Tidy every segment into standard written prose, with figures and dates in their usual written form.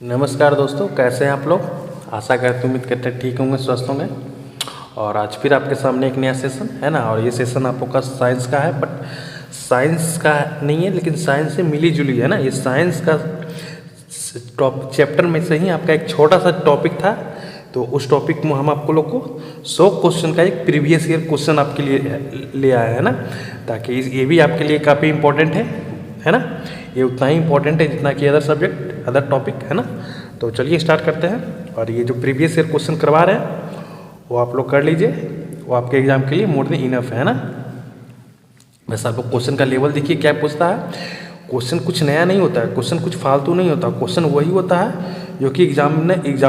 नमस्कार दोस्तों, कैसे हैं आप लोग। आशा करते उम्मीद करते हैं ठीक होंगे, स्वस्थ होंगे। और आज फिर आपके सामने एक नया सेशन है ना। और ये सेशन आप लोग का साइंस का है, बट साइंस का नहीं है, लेकिन साइंस से मिली जुली है ना। ये साइंस का चैप्टर में से ही आपका एक छोटा सा टॉपिक था। तो उस टॉपिक में हम आपको लोग को 100 क्वेश्चन का एक प्रीवियस ईयर क्वेश्चन आपके लिए ले आए हैं ना, ताकि ये भी आपके लिए काफ़ी इंपॉर्टेंट है ना। ये उतना ही इंपॉर्टेंट है जितना कि अदर सब्जेक्ट, अदर टॉपिक है ना। तो चलिए स्टार्ट करते हैं। और ये जो प्रीवियस ईयर क्वेश्चन करवा रहे हैं वो आप लोग कर लीजिए, वो आपके एग्जाम के लिए मोर देन इनफ है ना। वैसे आप लोग क्वेश्चन का लेवल देखिए क्या पूछता है। क्वेश्चन कुछ नया नहीं होता है, क्वेश्चन कुछ फालतू नहीं होता, क्वेश्चन वही होता है जो कि एग्जाम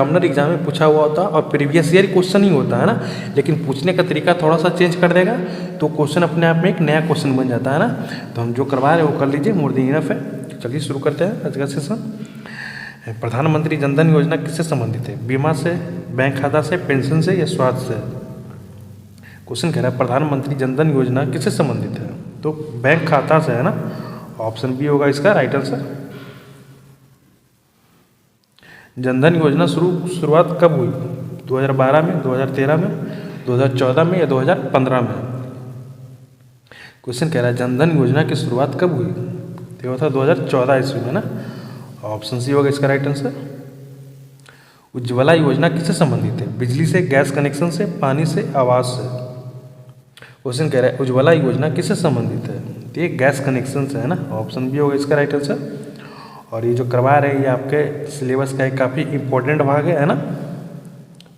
में पूछा हुआ होता है। और प्रीवियस ईयर क्वेश्चन ही होता है ना, लेकिन पूछने का तरीका थोड़ा सा चेंज कर देगा तो क्वेश्चन अपने आप में एक नया क्वेश्चन बन जाता है ना। तो हम जो करवा रहे हैं वो कर लीजिए, मोर देन इनफ है। चलिए शुरू करते हैं आज का सेशन। प्रधानमंत्री जनधन योजना किससे संबंधित है? बीमा से, बैंक खाता से, पेंशन से या स्वास्थ्य से? क्वेश्चन कह रहा है प्रधानमंत्री जनधन योजना किससे संबंधित है? तो बैंक खाता से है ना। ऑप्शन बी होगा इसका राइट आंसर। जनधन योजना शुरुआत कब हुई? 2012 में, 2013 में, 2014 में या 2015 में? क्वेश्चन कह रहा है जनधन योजना की शुरुआत कब हुई? तो ये था 2014 ईस्वी में ना। ऑप्शन सी होगा इसका राइट आंसर। उज्ज्वला योजना किससे संबंधित है? बिजली से, गैस कनेक्शन से, पानी से, आवास से? क्वेश्चन कह रहा है उज्ज्वला योजना किससे संबंधित है? तो ये गैस कनेक्शन से है ना। ऑप्शन बी होगा इसका राइट आंसर। और ये जो करवा रहे हैं ये आपके सिलेबस का एक काफ़ी इंपॉर्टेंट भाग है ना,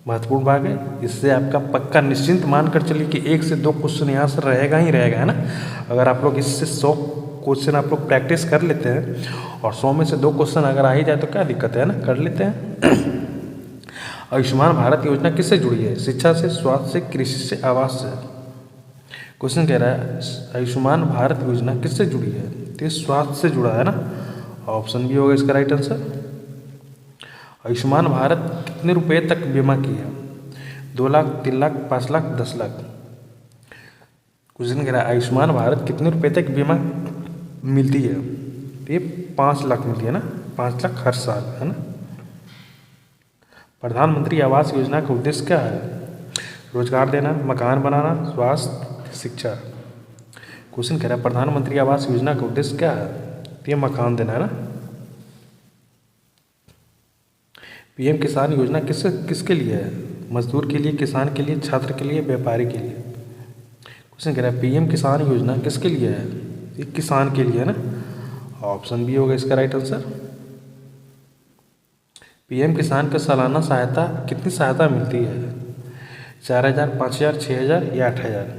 महत्वपूर्ण भाग है। इससे आपका पक्का निश्चिंत मानकर चलिए कि 1 से 2 क्वेश्चन यहाँ से रहेगा ही रहेगा है ना। अगर आप लोग इससे 100 क्वेश्चन आप लोग प्रैक्टिस कर लेते हैं और 100 में से 2 क्वेश्चन अगर आ ही जाए तो क्या दिक्कत है ना, कर लेते हैं। आयुष्मान भारत योजना किससे जुड़ी है? शिक्षा से, स्वास्थ्य से, कृषि से, आवास से? क्वेश्चन कह रहा है आयुष्मान भारत योजना किससे जुड़ी है? तो ये स्वास्थ्य से जुड़ा है ना। ऑप्शन बी होगा इसका राइट आंसर। आयुष्मान भारत कितने रुपए तक बीमा की है? 2 लाख, 3 लाख, 5 लाख, 10 लाख? क्वेश्चन कह रहा है आयुष्मान भारत कितने रुपए तक बीमा मिलती है? तो ये 5 लाख मिलती है ना, 5 लाख हर साल है ना। प्रधानमंत्री आवास योजना का उद्देश्य क्या है? रोजगार देना, मकान बनाना, स्वास्थ्य, शिक्षा? क्वेश्चन कह रहा है प्रधानमंत्री आवास योजना का उद्देश्य क्या है? तो ये मकान देना है ना। पीएम किसान योजना किसके लिए है? मजदूर के लिए, किसान के लिए, छात्र के लिए, व्यापारी के लिए? क्वेश्चन कह रहा है पीएम किसान योजना किसके लिए है? ये किसान के लिए है ना। ऑप्शन बी होगा इसका राइट आंसर। पीएम किसान का सालाना सहायता कितनी सहायता मिलती है? 4,000, 5,000, 6,000 या 8,000?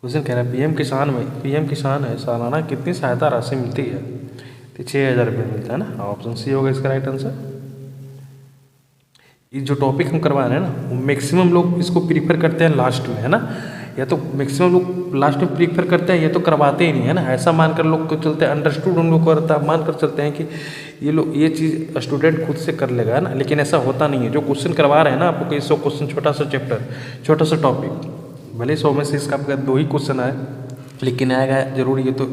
क्वेश्चन कह रहा है पीएम किसान है सालाना कितनी सहायता राशि मिलती है? तो 6,000 रुपये मिलता है ना। ऑप्शन सी होगा इसका राइट आंसर। ये जो टॉपिक हम करवा रहे हैं ना, वो मैक्सिमम लोग इसको प्रीफर करते हैं लास्ट में है ना। या तो मैक्सिमम लोग लास्ट में प्रीफर करते हैं, ये तो करवाते ही नहीं है ना। ऐसा मानकर लोग को चलते हैं, अंडरस्टूड उन लोग को रहता है, मानकर चलते हैं कि ये चीज़ स्टूडेंट खुद से कर लेगा है ना। लेकिन ऐसा होता नहीं है। जो क्वेश्चन करवा रहे हैं ना आपको, कई 100 क्वेश्चन, छोटा सा चैप्टर, छोटा सा टॉपिक, भले 100 में से इसका आपका 2 ही क्वेश्चन आए, लेकिन आएगा जरूर, ये तो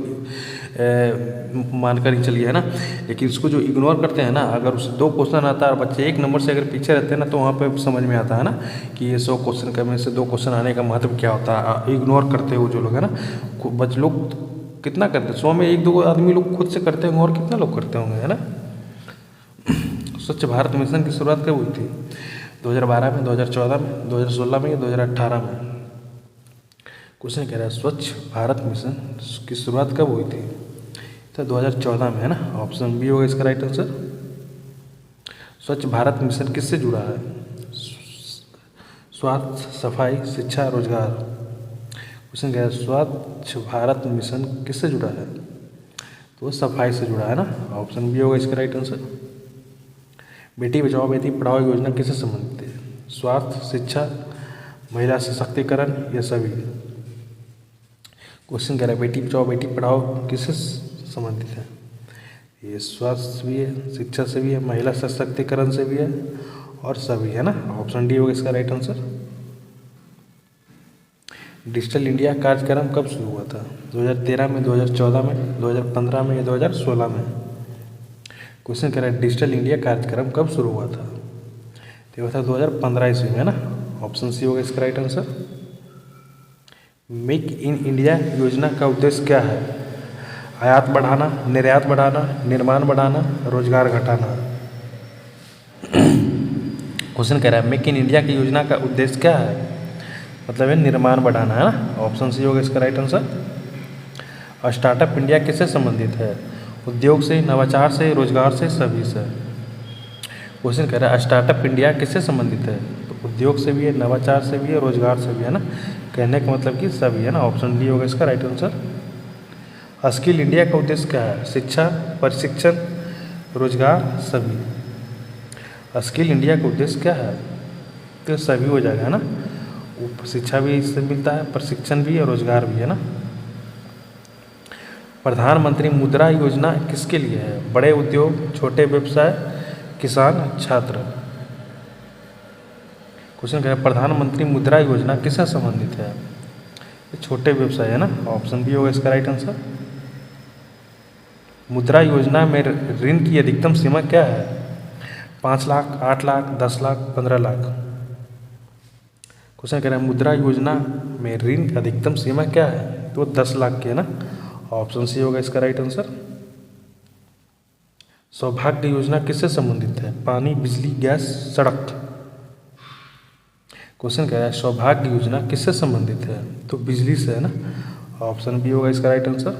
मानकर ही चलिए है ना। लेकिन इसको जो इग्नोर करते हैं ना, अगर उससे 2 क्वेश्चन आता है और बच्चे 1 नंबर से अगर पीछे रहते हैं ना, तो वहाँ पे समझ में आता है ना कि ये 100 क्वेश्चन का में से 2 क्वेश्चन आने का महत्व क्या होता है। इग्नोर करते हो जो लोग है ना, बच्चे लोग कितना करते हैं, 100 में 1-2 आदमी लोग खुद से करते होंगे, और कितना लोग करते होंगे है ना। स्वच्छ भारत मिशन की शुरुआत कब हुई थी? 2012 में, 2014 में, 2016 में या 2018 में? क्वेश्चन कह रहा है स्वच्छ भारत मिशन की शुरुआत कब हुई थी? तो 2014 में है ना। ऑप्शन बी होगा इसका राइट आंसर। स्वच्छ भारत मिशन किससे जुड़ा है? स्वास्थ्य, सफाई, शिक्षा, रोजगार? क्वेश्चन कह रहा है स्वच्छ भारत मिशन किससे जुड़ा है? तो सफाई से जुड़ा है ना। ऑप्शन बी होगा इसका राइट आंसर। बेटी बचाओ बेटी पढ़ाओ योजना किससे संबंधित है? स्वास्थ्य, शिक्षा, महिला सशक्तिकरण या सभी? क्वेश्चन कह रहा है बेटी बचाओ बेटी पढ़ाओ किससे संबंधित है? ये स्वास्थ्य से भी है, शिक्षा से भी है, महिला सशक्तिकरण से भी है और सभी है ना। ऑप्शन डी होगा इसका राइट आंसर। डिजिटल इंडिया कार्यक्रम कब शुरू हुआ था? 2013 में, 2014 में, 2015 में या 2016 में? क्वेश्चन कह रहा है डिजिटल इंडिया कार्यक्रम कब शुरू हुआ था? तो ये था 2015 ईस्वी में, है ना। ऑप्शन सी होगा इसका right answer. Make in India योजना का उद्देश्य क्या है? आयात बढ़ाना, निर्यात बढ़ाना, निर्माण बढ़ाना, रोजगार घटाना। क्वेश्चन कह रहा है मेक इन इंडिया की योजना का उद्देश्य क्या है? मतलब है निर्माण बढ़ाना, है ना। ऑप्शन सी होगा इसका राइट आंसर। स्टार्टअप इंडिया किससे संबंधित है? उद्योग से, नवाचार से, रोजगार से, सभी से। क्वेश्चन कह रहा है स्टार्टअप इंडिया किससे संबंधित है? तो उद्योग से भी है, नवाचार से भी है, रोजगार से भी है ना। कहने का मतलब कि सभी, है ना। ऑप्शन डी होगा इसका राइट आंसर। स्किल इंडिया का उद्देश्य क्या है? शिक्षा, प्रशिक्षण, रोजगार, सभी। स्किल इंडिया का उद्देश्य क्या है? तो सभी हो जाएगा, है ना। शिक्षा भी इससे मिलता है, प्रशिक्षण भी और रोजगार भी, है ना। प्रधानमंत्री मुद्रा योजना किसके लिए है? बड़े उद्योग, छोटे व्यवसाय, किसान, छात्र। क्वेश्चन कह रहा है प्रधानमंत्री मुद्रा योजना किससे संबंधित है? छोटे व्यवसाय, है ना। ऑप्शन बी होगा इसका राइट आंसर। मुद्रा योजना में ऋण की अधिकतम सीमा क्या है? 5 लाख, 8 लाख, 10 लाख, 15 लाख। क्वेश्चन कह रहा है मुद्रा योजना में ऋण की अधिकतम सीमा क्या है? तो 10 लाख की, है ना। ऑप्शन सी होगा इसका राइट आंसर। सौभाग्य योजना किससे संबंधित है? पानी, बिजली, गैस, सड़क। क्वेश्चन कह रहा है सौभाग्य योजना किससे संबंधित है? तो बिजली से, है ना। ऑप्शन बी होगा इसका राइट आंसर।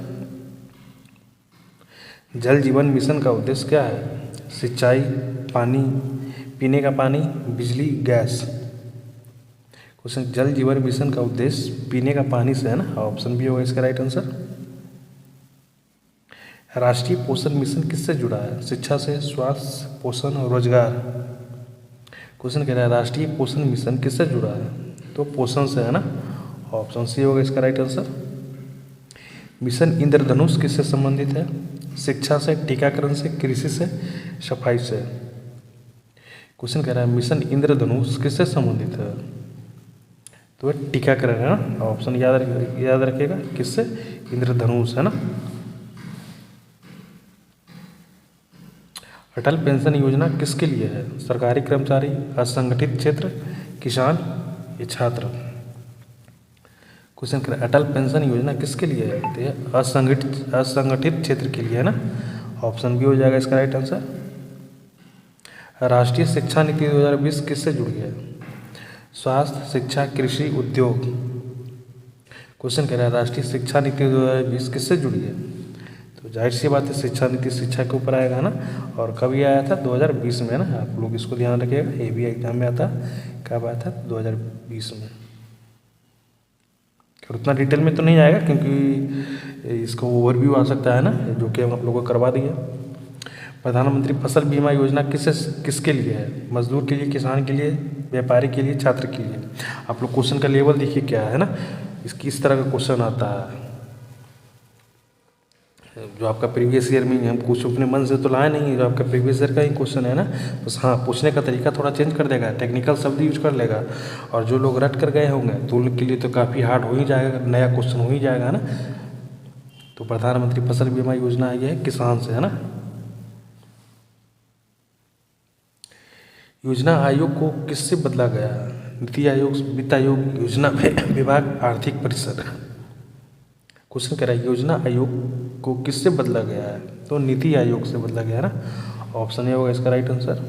जल जीवन मिशन का उद्देश्य क्या है? सिंचाई, पानी, पीने का पानी, बिजली, गैस। क्वेश्चन जल जीवन मिशन का उद्देश्य पीने का पानी से, है ना। ऑप्शन बी होगा इसका राइट आंसर। राष्ट्रीय पोषण मिशन किससे जुड़ा है? शिक्षा से, स्वास्थ्य, पोषण और रोजगार। क्वेश्चन कह रहा है राष्ट्रीय पोषण मिशन किससे जुड़ा है? तो पोषण से, है ना। ऑप्शन सी होगा इसका राइट आंसर। मिशन इंद्रधनुष किससे संबंधित है? शिक्षा से, टीकाकरण से, कृषि से, सफाई से। क्वेश्चन कह रहा है मिशन इंद्रधनुष किससे संबंधित है? तो टीकाकरण, है ना। ऑप्शन याद रखिएगा किससे? इंद्रधनुष, है ना। अटल पेंशन योजना किसके लिए है? सरकारी कर्मचारी, असंगठित क्षेत्र, किसान या छात्र। क्वेश्चन कर अटल पेंशन योजना किसके लिए है? तो यह असंगठित क्षेत्र के लिए, है ना। ऑप्शन बी हो जाएगा इसका राइट आंसर। राष्ट्रीय शिक्षा नीति 2020 किससे जुड़ी है? स्वास्थ्य, शिक्षा, कृषि, उद्योग। क्वेश्चन कह रहा है राष्ट्रीय शिक्षा नीति 2020 किससे जुड़ी है? तो जाहिर सी बात है शिक्षा नीति शिक्षा के ऊपर आएगा ना। और कभी आया था? 2020 में, ना। आप लोग इसको ध्यान रखिएगा, ये भी एग्जाम में आता। कब आया था? 2020 में। और उतना डिटेल में तो नहीं आएगा क्योंकि इसको ओवरव्यू आ सकता है ना, जो कि हम आप लोगों को करवा दिए। प्रधानमंत्री फसल बीमा योजना किसके लिए है? मजदूर के लिए, किसान के लिए, व्यापारी के लिए, छात्र के लिए। आप लोग क्वेश्चन का लेवल देखिए क्या है ना। इस तरह का क्वेश्चन आता है। जो आपका प्रीवियस ईयर में हम कुछ अपने मन से तो लाए नहीं, जो आपका प्रीवियस ईयर का ही क्वेश्चन है ना। बस हाँ, पूछने का तरीका थोड़ा चेंज कर देगा, टेक्निकल शब्द यूज कर लेगा। और जो लोग रट कर गए होंगे तो उनके लिए तो काफ़ी हार्ड हो ही जाएगा, नया क्वेश्चन हो ही जाएगा ना। तो प्रधानमंत्री फसल बीमा योजना आई है किसान से, है ना। योजना आयोग को किससे बदला गया? नीति आयोग, वित्त आयोग, योजना विभाग, आर्थिक परिषद। क्वेश्चन कह रहा है योजना आयोग को किससे बदला गया है? तो नीति आयोग से बदला गया है ना। ऑप्शन ए होगा इसका राइट आंसर।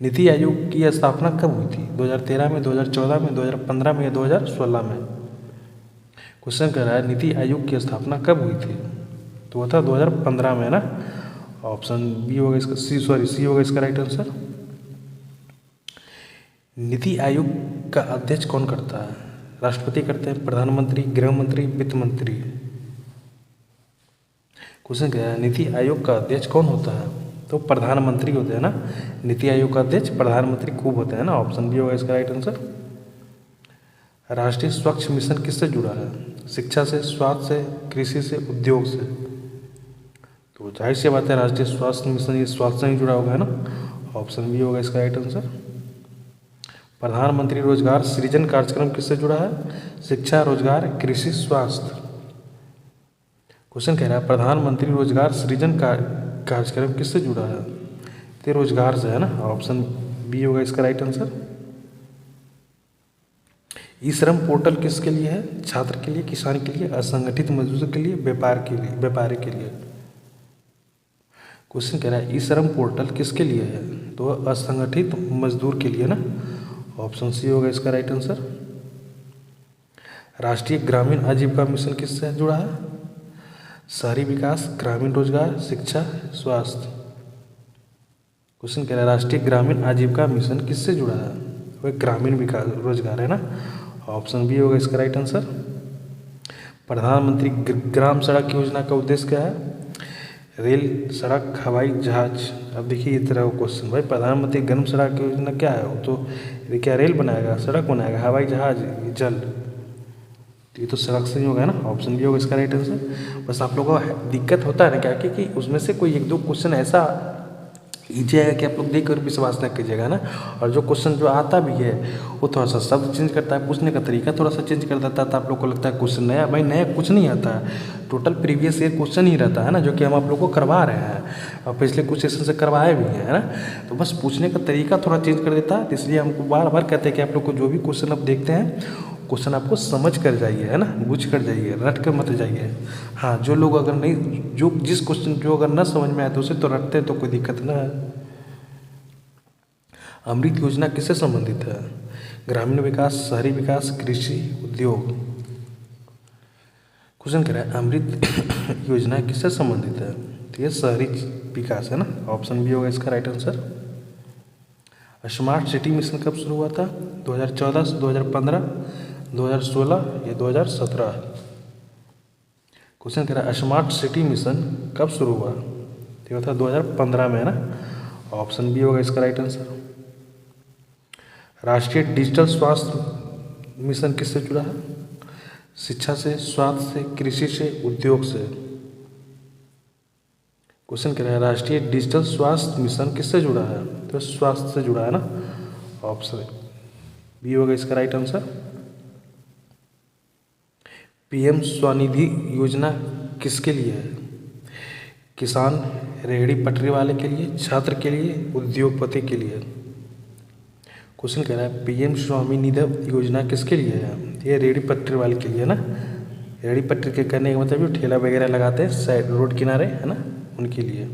नीति आयोग की स्थापना कब हुई थी? 2013 में, 2014 में, 2015 में या 2016 में। क्वेश्चन कह रहा है नीति आयोग की स्थापना कब हुई थी? तो वो था 2015 में, ना। ऑप्शन बी होगा इसका, सी होगा इसका राइट आंसर। नीति आयोग का अध्यक्ष कौन करता है? राष्ट्रपति करते हैं, प्रधानमंत्री, गृह मंत्री, वित्त मंत्री। क्वेश्चन क्या है नीति आयोग का अध्यक्ष कौन होता है? तो प्रधानमंत्री होते हैं ना। नीति आयोग का अध्यक्ष प्रधानमंत्री खूब होते हैं ना। ऑप्शन बी होगा इसका राइट आंसर। राष्ट्रीय स्वच्छ मिशन किससे जुड़ा है? शिक्षा से, स्वास्थ्य से, कृषि से, उद्योग से। तो जाहिर सी बात है राष्ट्रीय स्वास्थ्य मिशन ये स्वास्थ्य से ही जुड़ा होगा, है ना। ऑप्शन बी होगा इसका राइट आंसर। प्रधानमंत्री रोजगार सृजन कार्यक्रम किससे जुड़ा है? शिक्षा, रोजगार, कृषि, स्वास्थ्य। क्वेश्चन कह रहा है प्रधानमंत्री रोजगार सृजन कार्यक्रम किससे जुड़ा है? तो रोजगार से है ना, ऑप्शन बी होगा इसका राइट आंसर। ई श्रम पोर्टल किसके लिए है? छात्र के लिए, किसान के लिए, असंगठित मजदूर के लिए, व्यापारी के लिए। क्वेश्चन कह रहा है ई श्रम पोर्टल किसके लिए है? तो असंगठित मजदूर के लिए ना, ऑप्शन सी होगा इसका राइट आंसर। राष्ट्रीय ग्रामीण आजीविका मिशन किससे जुड़ा है? शहरी विकास, ग्रामीण रोजगार, शिक्षा, स्वास्थ्य। क्वेश्चन कह रहा है राष्ट्रीय ग्रामीण आजीविका मिशन किससे जुड़ा है? वह ग्रामीण विकास रोजगार है ना, ऑप्शन बी होगा इसका राइट आंसर। प्रधानमंत्री ग्राम सड़क योजना का उद्देश्य क्या है? रेल, सड़क, हवाई जहाज। अब देखिए इस तरह का क्वेश्चन, भाई प्रधानमंत्री ग्राम सड़क योजना क्या है? वो तो क्या रेल बनाएगा, सड़क बनाएगा, हवाई जहाज, जल। तो ये तो सड़क से ही होगा ना, ऑप्शन बी होगा इसका राइट आंसर। बस आप लोगों को दिक्कत होता है ना क्या कि उसमें से कोई एक दो क्वेश्चन ऐसा ईजी है कि आप लोग देख कर विश्वास न कीजिएगा ना, और जो क्वेश्चन जो आता भी है वो थोड़ा सा शब्द चेंज करता है, पूछने का तरीका थोड़ा सा चेंज कर देता है, तो आप लोग को लगता है क्वेश्चन नया। भाई नया कुछ नहीं आता है, टोटल प्रीवियस ईयर क्वेश्चन ही रहता है ना, जो कि हम आप लोग को करवा रहे हैं और पिछले कुछ सेशन से करवाए भी हैं, है ना। तो बस पूछने का तरीका थोड़ा चेंज कर देता है, इसलिए हमको बार बार कहते हैं कि आप लोग को जो भी क्वेश्चन आप देखते हैं क्वेश्चन आपको समझ कर जाइए, है ना, बुझ कर जाइए, रट कर मत जाइए। हाँ, जो लोग अगर नहीं, जो जिस क्वेश्चन जो अगर ना समझ में आए तो उसे तो रटते हैं, तो कोई दिक्कत ना है। अमृत योजना किससे संबंधित है? ग्रामीण विकास, शहरी विकास, कृषि, उद्योग। क्वेश्चन कह रहा है अमृत योजना किससे संबंधित है? तो ये शहरी विकास है ना, ऑप्शन बी होगा इसका right answer. Smart city mission कब शुरू हुआ था? 2014, 2015, 2016 या 2017? क्वेश्चन कह रहा है स्मार्ट सिटी मिशन कब शुरू हुआ? तो ये था 2015 में, है ना, ऑप्शन बी होगा इसका राइट आंसर। राष्ट्रीय डिजिटल स्वास्थ्य मिशन किससे जुड़ा है? शिक्षा से, स्वास्थ्य से, कृषि से, उद्योग से। क्वेश्चन कह रहा है राष्ट्रीय डिजिटल स्वास्थ्य मिशन किससे जुड़ा है? तो स्वास्थ्य से जुड़ा है ना, ऑप्शन बी होगा इसका राइट आंसर। पीएम स्वनिधि योजना किसके लिए है? किसान, रेहड़ी पटरी वाले के लिए, छात्र के लिए, उद्योगपति के लिए। क्वेश्चन कह रहा है पीएम स्वामिनिधि योजना किसके लिए है? ये रेहड़ी पटरी वाले के लिए है ना, रेहड़ी पटरी के करने का मतलब ठेला वगैरह लगाते हैं साइड रोड किनारे, है ना, उनके लिए।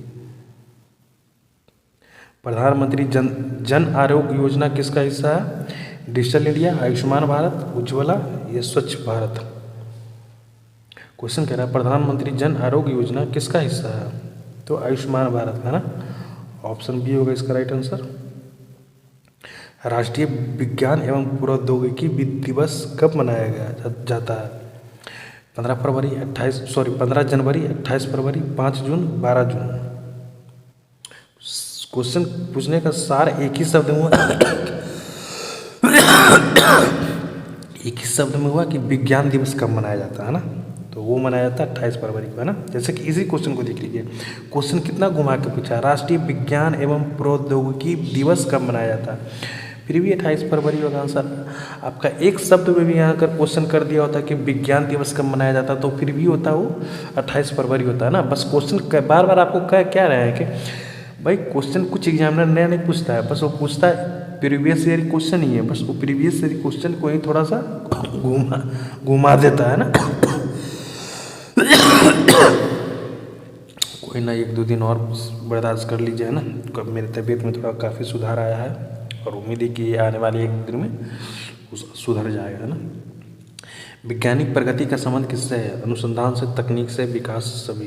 प्रधानमंत्री जन आरोग्य योजना किसका हिस्सा है? डिजिटल इंडिया, आयुष्मान भारत, उज्ज्वला या स्वच्छ भारत। क्वेश्चन कह रहा है प्रधानमंत्री जन आरोग्य योजना किसका हिस्सा है? तो आयुष्मान भारत का, है ना, ऑप्शन बी होगा इसका राइट आंसर। राष्ट्रीय विज्ञान एवं प्रौद्योगिकी दिवस कब मनाया जाता है? 15 जनवरी, 28 फरवरी, 5 जून, 12 जून। क्वेश्चन पूछने का सार एक ही शब्द में हुआ एक ही शब्द में हुआ कि विज्ञान दिवस कब मनाया जाता है ना, तो वो मनाया जाता है 28 फरवरी को, है ना। जैसे कि इसी क्वेश्चन को देख लीजिए, क्वेश्चन कितना घुमा के पूछा, राष्ट्रीय विज्ञान एवं प्रौद्योगिकी दिवस कब मनाया जाता है, फिर भी 28 फरवरी होगा आंसर। आपका एक शब्द में भी यहाँ अगर क्वेश्चन कर दिया होता कि विज्ञान दिवस कब मनाया जाता तो फिर भी होता वो 28 फरवरी होता है ना। बस क्वेश्चन बार बार आपको क्या रहे हैं कि भाई क्वेश्चन कुछ एग्जामिनर नया नहीं पूछता है, बस वो पूछता है प्रीवियस ईयर क्वेश्चन ही है, बस वो प्रीवियस ईयर क्वेश्चन को ही थोड़ा सा घुमा देता है ना। कोई ना, 1-2 दिन और बर्दाश्त कर लीजिए, है ना। मेरी तबीयत में थोड़ा काफ़ी सुधार आया है और उम्मीद है कि आने वाले 1 दिन में सुधर जाएगा, है ना। वैज्ञानिक प्रगति का संबंध किससे है? अनुसंधान से, तकनीक से, विकास से, सभी।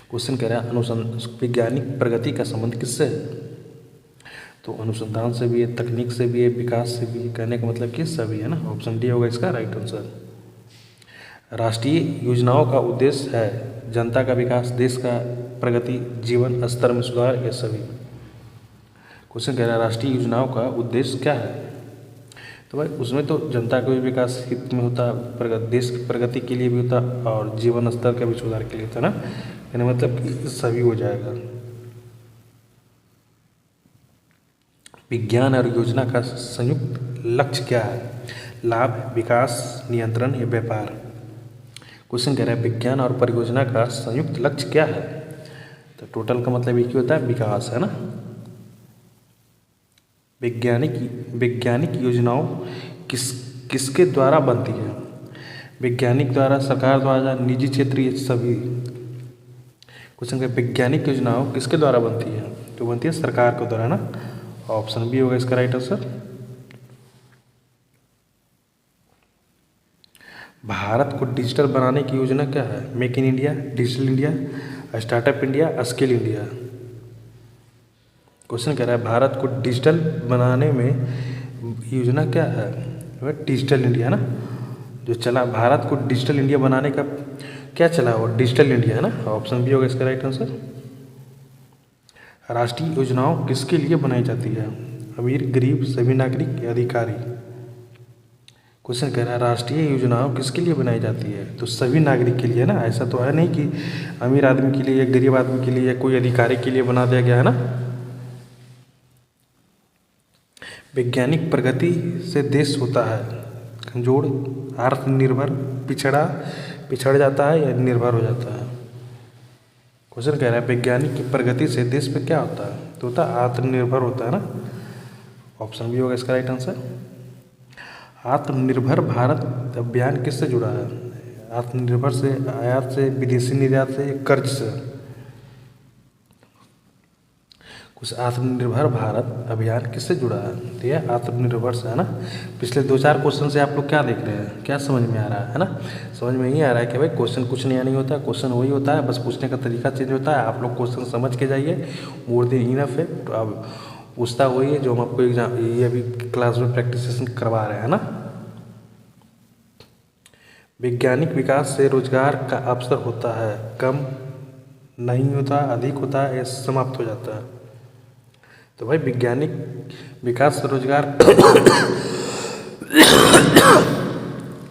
क्वेश्चन कह रहा है वैज्ञानिक प्रगति का संबंध किससे है? तो अनुसंधान से भी है, तकनीक से भी है, विकास से भी है। कहने का मतलब कि सभी, है ना, ऑप्शन डी होगा इसका राइट आंसर। राष्ट्रीय योजनाओं का उद्देश्य है जनता का विकास, देश का प्रगति, जीवन स्तर में सुधार, ये सभी। क्वेश्चन कह रहा है राष्ट्रीय योजनाओं का उद्देश्य क्या है? तो भाई उसमें तो जनता का भी विकास हित में होता, देश की प्रगति के लिए भी होता और जीवन स्तर का भी सुधार के लिए होता, ना, यानी मतलब सभी हो जाएगा। विज्ञान और योजना का संयुक्त लक्ष्य क्या है? लाभ, विकास, नियंत्रण या व्यापार। क्वेश्चन कह रहा है विज्ञान और परियोजना का संयुक्त लक्ष्य क्या है? तो टोटल का मतलब एक ही होता है विकास, है ना। वैज्ञानिक योजनाओं किसके द्वारा बनती है? वैज्ञानिक द्वारा, सरकार द्वारा, निजी क्षेत्र, ये सभी। क्वेश्चन का वैज्ञानिक योजनाओं किसके द्वारा बनती है? तो बनती है सरकार के द्वारा, ना। ऑप्शन बी होगा इसका राइट आंसर। भारत को डिजिटल बनाने की योजना क्या है? Make in India, digital India, startup India, skill India. Question कह रहा है भारत को डिजिटल बनाने में योजना क्या है? डिजिटल इंडिया, ना। जो चला भारत को डिजिटल इंडिया बनाने का क्या चला, वो डिजिटल इंडिया, है ना। ऑप्शन बी होगा इसका राइट आंसर। राष्ट्रीय योजनाओं किसके लिए बनाई जाती है? अमीर, गरीब, सभी नागरिक या अधिकारी। क्वेश्चन कह रहा है राष्ट्रीय योजनाओं किसके लिए बनाई जाती है? तो सभी नागरिक के लिए, ना। ऐसा तो है नहीं कि अमीर आदमी के लिए या गरीब आदमी के लिए या कोई अधिकारी के लिए बना दिया गया है, ना। वैज्ञानिक प्रगति से देश होता है कमजोर, आत्मनिर्भर, पिछड़ जाता है या निर्भर हो जाता है? क्वेश्चन कह रहा है वैज्ञानिक की प्रगति से देश पे क्या होता है? तो होता है आत्मनिर्भर होता है, ना। ऑप्शन बी होगा इसका राइट आंसर। आत्मनिर्भर भारत अभियान किससे जुड़ा है? आत्मनिर्भर से, आयात से, विदेशी निर्यात से, कर्ज से। कुछ आत्मनिर्भर भारत अभियान किससे जुड़ा है? तो यह आत्मनिर्भर से, है ना। पिछले 2-4 क्वेश्चन से आप लोग क्या देख रहे हैं, क्या समझ में आ रहा है ना। समझ में नहीं आ रहा है कि भाई क्वेश्चन कुछ नया नहीं होता, क्वेश्चन वही होता है, बस पूछने का तरीका चेंज होता है। आप लोग क्वेश्चन समझ के जाइए, मोर देन इनफ है। तो अब पूछता वही है जो हम आपको एग्जाम ये अभी क्लास में प्रैक्टिस सेशन करवा रहे हैं, ना। वैज्ञानिक विकास से रोजगार का अवसर होता है कम, नहीं होता, अधिक होता है या समाप्त हो जाता है? तो भाई वैज्ञानिक विकास से रोजगार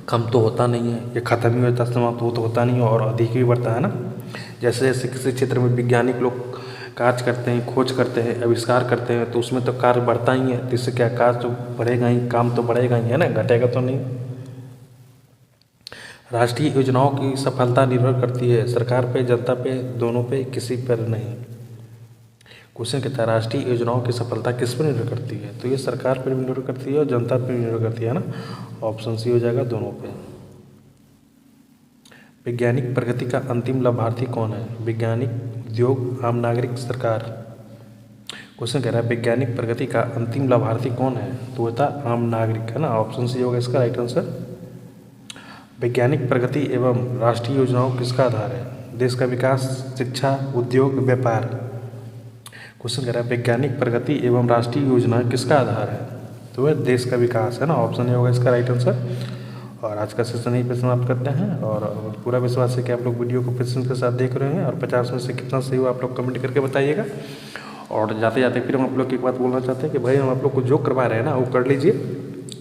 कम तो होता नहीं है, ये खत्म ही होता, समाप्त तो होता नहीं है, और अधिक भी बढ़ता है, ना। जैसे जैसे किसी क्षेत्र में वैज्ञानिक लोग कार्य करते हैं, खोज करते हैं, आविष्कार करते हैं, तो उसमें तो कार्य बढ़ता ही है। तो इससे क्या, कार्य तो बढ़ेगा ही, काम तो बढ़ेगा ही, है ना, घटेगा तो नहीं। राष्ट्रीय योजनाओं की सफलता निर्भर करती है सरकार पे, जनता पे, दोनों पे, किसी पर नहीं? क्वेश्चन कहता है राष्ट्रीय योजनाओं की सफलता किस पर निर्भर करती है? तो ये सरकार पर भी निर्भर करती है और जनता पर भी निर्भर करती है, ना। ऑप्शन सी हो जाएगा, दोनों पे। वैज्ञानिक प्रगति का अंतिम लाभार्थी कौन है? वैज्ञानिक, उद्योग, आम नागरिक, सरकार। क्वेश्चन कह रहा है वैज्ञानिक प्रगति का अंतिम लाभार्थी कौन है? तो होता आम नागरिक, है ना। ऑप्शन सी होगा इसका राइट आंसर। वैज्ञानिक प्रगति एवं राष्ट्रीय योजनाओं किसका आधार है? देश का विकास, शिक्षा, उद्योग, व्यापार। क्वेश्चन कह रहा है वैज्ञानिक प्रगति एवं राष्ट्रीय योजना किसका आधार है? तो वह देश का विकास, है ना। ऑप्शन ए होगा इसका राइट आंसर। और आज का सेशन यहीं पे समाप्त करते हैं, और पूरा विश्वास है कि आप लोग वीडियो को पेशेंस के साथ देख रहे हैं, और 50 में से कितना सही हो आप लोग कमेंट करके बताइएगा। और जाते जाते फिर हम आप लोग की एक बात बोलना चाहते हैं कि भाई हम आप लोग को जो करवा रहे हैं ना वो कर लीजिए,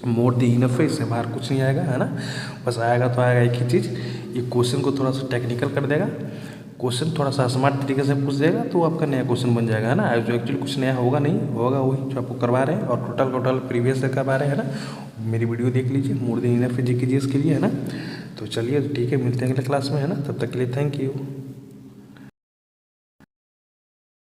मोर दी इनफ है, इससे बाहर कुछ नहीं आएगा, है ना। बस आएगा तो आएगा एक ही चीज़, ये क्वेश्चन को थोड़ा सा टेक्निकल कर देगा, क्वेश्चन थोड़ा सा स्मार्ट तरीके से पूछ देगा, तो आपका नया क्वेश्चन बन जाएगा, है ना। जो एक्चुअली कुछ नया होगा नहीं, होगा वही जो आपको करवा रहे हैं, और टोटल प्रीवियस से करवा रहे हैं, है ना। मेरी वीडियो देख लीजिए, मोर देन इनफ जी कीजिए इसके लिए, है ना। तो चलिए ठीक है, मिलते हैं अगले क्लास में, है ना। तब तक के लिए थैंक यू।